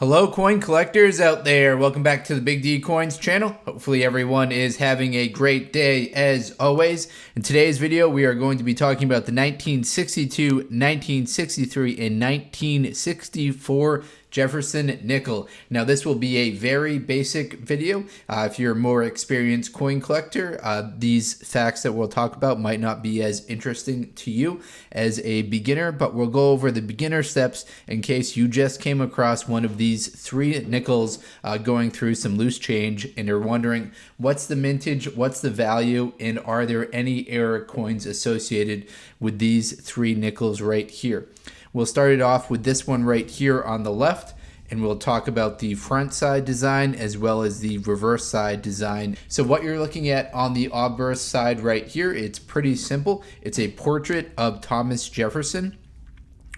Hello coin collectors out there, welcome back to the Big D Coins channel. Hopefully everyone is having a great day as always. In today's video we are going to be talking about the 1962, 1963, and 1964 Jefferson nickel. Now this will be a very basic video. If you're a more experienced coin collector, these facts that we'll talk about might not be as interesting to you as a beginner, but we'll go over the beginner steps in case you just came across one of these three nickels going through some loose change and you're wondering what's the mintage, what's the value, and are there any error coins associated with these three nickels right here. We'll start it off with this one right here on the left, and we'll talk about the front side design as well as the reverse side design. So what you're looking at on the obverse side right here, it's pretty simple. It's a portrait of Thomas Jefferson.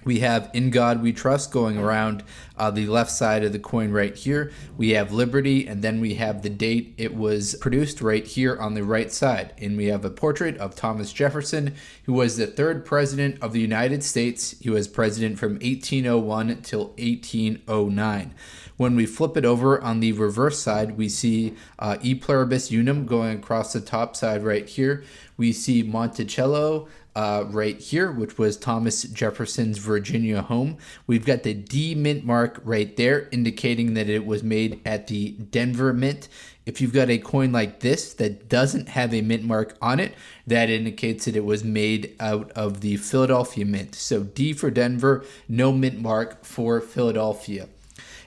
We have "In God We Trust" going around the left side of the coin right here. We have Liberty, and then we have the date it was produced right here on the right side. And we have a portrait of Thomas Jefferson, who was the third president of the United States. He was president from 1801 till 1809. When we flip it over on the reverse side, we see E Pluribus Unum going across the top side right here. We see Monticello right here, which was Thomas Jefferson's Virginia home. We've got the D mint mark right there, indicating that it was made at the Denver Mint. If you've got a coin like this that doesn't have a mint mark on it, that indicates that it was made out of the Philadelphia Mint. So D for Denver, no mint mark for Philadelphia.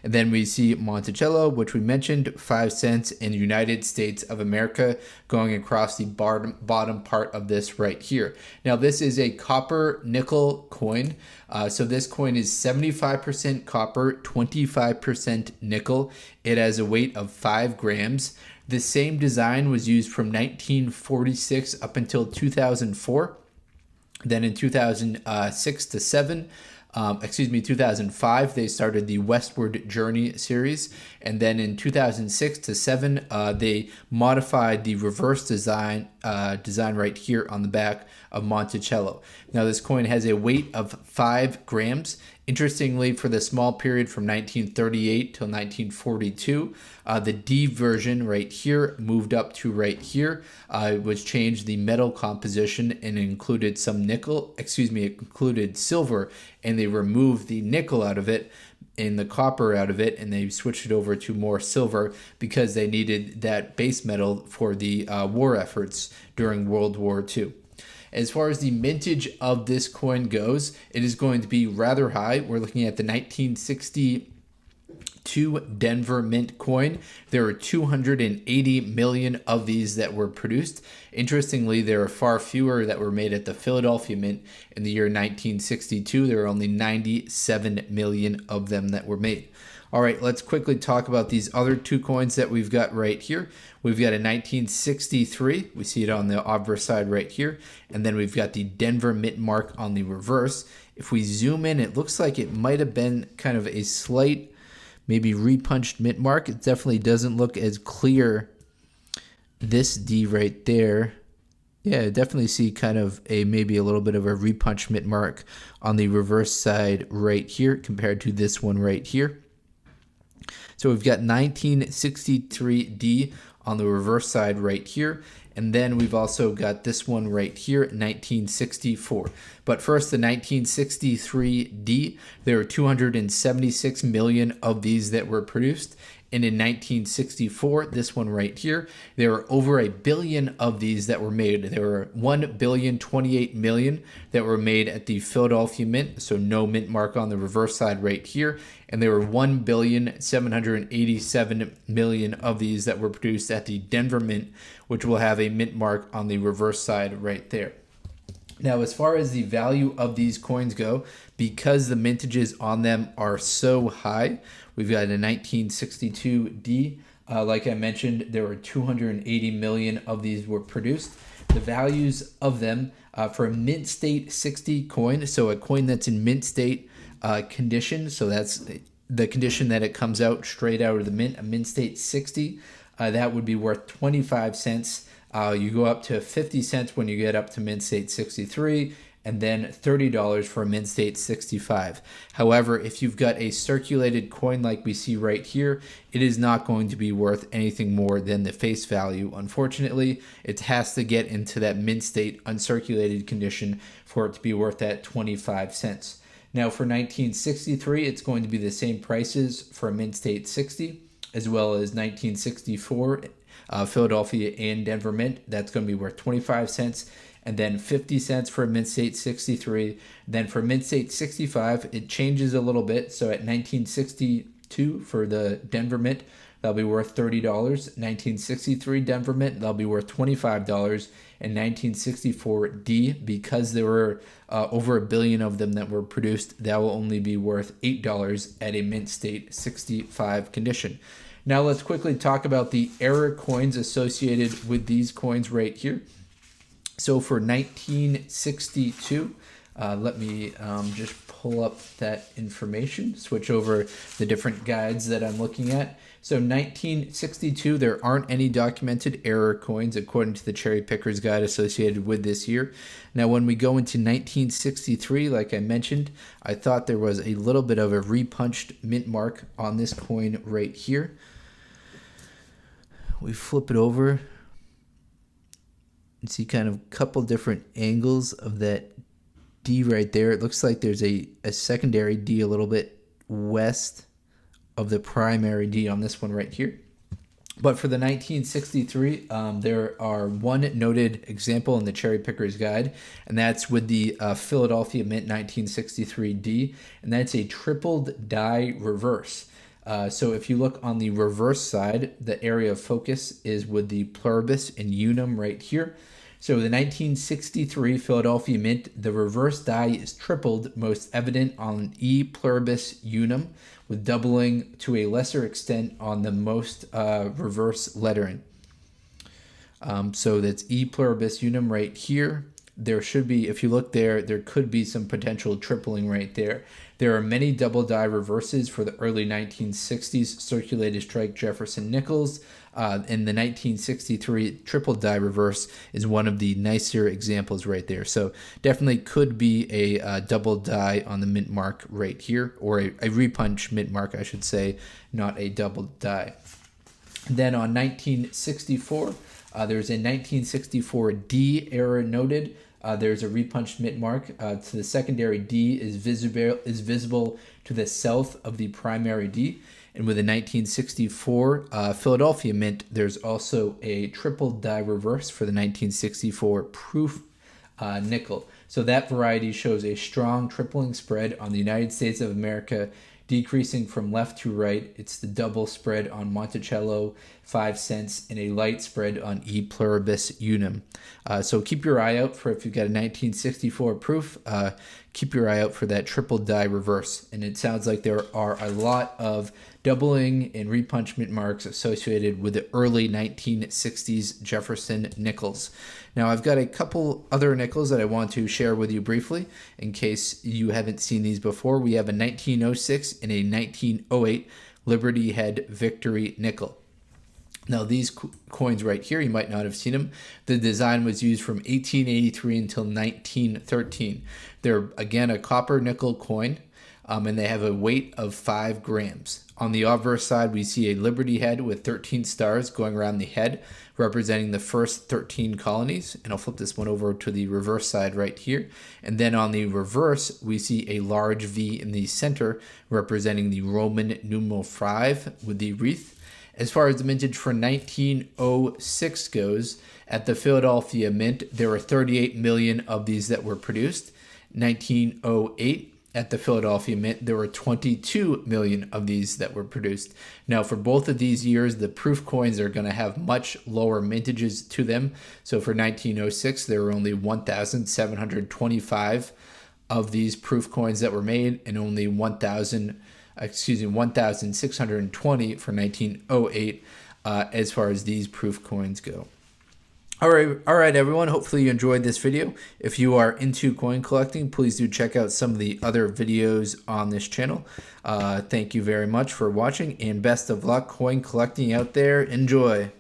And then we see Monticello, which we mentioned, 5 cents in the United States of America, going across the bottom part of this right here. Now this is a copper nickel coin. So this coin is 75% copper, 25% nickel. It has a weight of 5 grams. The same design was used from 1946 up until 2004. Then in 2006 to 2005, they started the Westward Journey series. And then in 2006 to 7, they modified the reverse design right here on the back of Monticello. Now this coin has a weight of 5 grams. Interestingly, for the small period from 1938 till 1942, the D version right here moved up to right here. It was changed the metal composition and included some nickel, it included silver, and they removed the nickel out of it and the copper out of it, and they switched it over to more silver because they needed that base metal for the war efforts during World War II. As far as the mintage of this coin goes, it is going to be rather high. We're looking at the 1962 Denver Mint coin. There are 280 million of these that were produced. Interestingly, there are far fewer that were made at the Philadelphia Mint in the year 1962. There are only 97 million of them that were made. All right, let's quickly talk about these other two coins that we've got right here. We've got a 1963. We see it on the obverse side right here. And then we've got the Denver Mint mark on the reverse. If we zoom in, it looks like it might have been kind of a slight, maybe repunched mint mark. It definitely doesn't look as clear. This D right there. Yeah, I definitely see kind of maybe a little bit of a repunched mint mark on the reverse side right here compared to this one right here. So we've got 1963D on the reverse side right here. And then we've also got this one right here, 1964. But first, the 1963D, there are 276 million of these that were produced. And in 1964, this one right here, there were over 1 billion of these that were made. There were 1,028,000,000 that were made at the Philadelphia Mint, so no mint mark on the reverse side right here. And there were 1,787,000,000 of these that were produced at the Denver Mint, which will have a mint mark on the reverse side right there. Now, as far as the value of these coins go, because the mintages on them are so high, we've got a 1962D. Like I mentioned, there were 280 million of these were produced. The values of them for a mint state 60 coin, so a coin that's in mint state condition, so that's the condition that it comes out straight out of the mint, a mint state 60, that would be worth 25 cents. You go up to 50 cents when you get up to mint state 63, and then $30 for a mint state 65. However, if you've got a circulated coin like we see right here, it is not going to be worth anything more than the face value. Unfortunately, it has to get into that mint state uncirculated condition for it to be worth that 25 cents. Now for 1963, it's going to be the same prices for a mint state 60, as well as 1964 Philadelphia and Denver Mint. That's going to be worth 25 cents. And then 50 cents for a mint state 63. Then for mint state 65, it changes a little bit. So at 1962 for the Denver Mint, that'll be worth $30. 1963 Denver Mint, that'll be worth $25. And 1964 D, because there were over 1 billion of them that were produced, that will only be worth $8 at a mint state 65 condition. Now let's quickly talk about the error coins associated with these coins right here. So for 1962, let me just pull up that information, switch over the different guides that I'm looking at. So 1962, there aren't any documented error coins according to the Cherry Pickers Guide associated with this year. Now, when we go into 1963, like I mentioned, I thought there was a little bit of a repunched mint mark on this coin right here. We flip it over and see kind of a couple different angles of that D right there. It looks like there's a secondary D a little bit west of the primary D on this one right here. But for the 1963, there are one noted example in the Cherry Pickers Guide, and that's with the Philadelphia Mint 1963 D, and that's a tripled die reverse. So if you look on the reverse side, the area of focus is with the pluribus and unum right here. So the 1963 Philadelphia Mint, the reverse die is tripled, most evident on E pluribus unum, with doubling to a lesser extent on the most reverse lettering. So that's E pluribus unum right here. There should be, if you look there, there could be some potential tripling right there. There are many double die reverses for the early 1960s circulated strike Jefferson nickels. In the 1963 triple die reverse is one of the nicer examples right there. So definitely could be a double die on the mint mark right here, or a repunch mint mark, I should say, not a double die. Then on 1964, there's a 1964 D error noted. There's a repunched mint mark. So the secondary D is visible to the south of the primary D. And with the 1964 Philadelphia Mint, there's also a triple die reverse for the 1964 proof nickel. So that variety shows a strong tripling spread on the United States of America, decreasing from left to right. It's the double spread on Monticello, 5 cents, and a light spread on E pluribus unum. So keep your eye out for, if you've got a 1964 proof, keep your eye out for that triple die reverse. And it sounds like there are a lot of doubling and repunchment marks associated with the early 1960s Jefferson nickels. Now, I've got a couple other nickels that I want to share with you briefly in case you haven't seen these before. We have a 1906 and a 1908 Liberty Head Victory nickel. Now, these coins right here, you might not have seen them. The design was used from 1883 until 1913. They're, again, a copper nickel coin, and they have a weight of 5 grams. On the obverse side, we see a Liberty Head with 13 stars going around the head, representing the first 13 colonies. And I'll flip this one over to the reverse side right here. And then on the reverse, we see a large V in the center, representing the Roman numeral 5 with the wreath. As far as the mintage for 1906 goes, at the Philadelphia Mint, there were 38 million of these that were produced. 1908, at the Philadelphia Mint, there were 22 million of these that were produced. Now, for both of these years, the proof coins are going to have much lower mintages to them. So for 1906, there were only 1,725 of these proof coins that were made, and only 1,620 for 1908 as far as these proof coins go. All right, everyone. Hopefully you enjoyed this video. If you are into coin collecting, please do check out some of the other videos on this channel. Thank you very much for watching, and best of luck coin collecting out there. Enjoy.